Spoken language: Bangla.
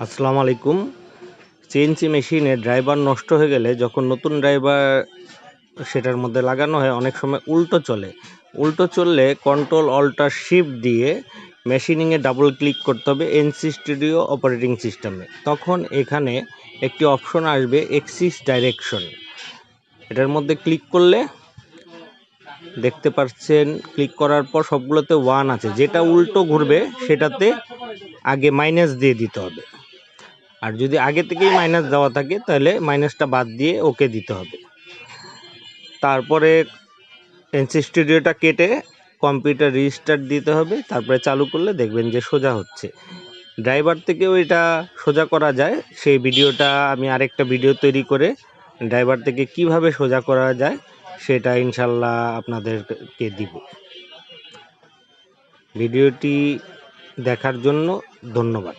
আসসালামু আলাইকুম। সিএনসি মেশিনে ড্রাইভার নষ্ট হয়ে গেলে যখন নতুন ড্রাইভার সেটার মধ্যে লাগানো হয় অনেক সময় উল্টো চলে। উল্টো চললে কন্ট্রোল অল্টার শিফট দিয়ে মেশিনিংয়ে ডাবল ক্লিক করতে হবে এনসি স্টুডিও অপারেটিং সিস্টেমে। তখন এখানে একটি অপশন আসবে এক্সিস ডাইরেকশন। এটার মধ্যে ক্লিক করলে দেখতে পাচ্ছেন, ক্লিক করার পর সবগুলোতে 1 আছে, যেটা উল্টো ঘুরবে সেটাতে আগে মাইনাস দিয়ে দিতে হবে। আর যদি আগে থেকেই মাইনাস দেওয়া থাকে তাহলে মাইনাসটা বাদ দিয়ে ওকে দিতে হবে। তারপরে এনসি স্টুডিওটা কেটে কম্পিউটার রিস্টার্ট দিতে হবে। তারপরে চালু করলে দেখবেন যে সোজা হচ্ছে। ড্রাইভার থেকেও এটা সোজা করা যায়, সেই ভিডিওটা আমি আরেকটা ভিডিও তৈরি করে ড্রাইভার থেকে কিভাবে সোজা করা যায় সেটা ইনশাল্লাহ আপনাদেরকে দিব। ভিডিওটি দেখার জন্য ধন্যবাদ।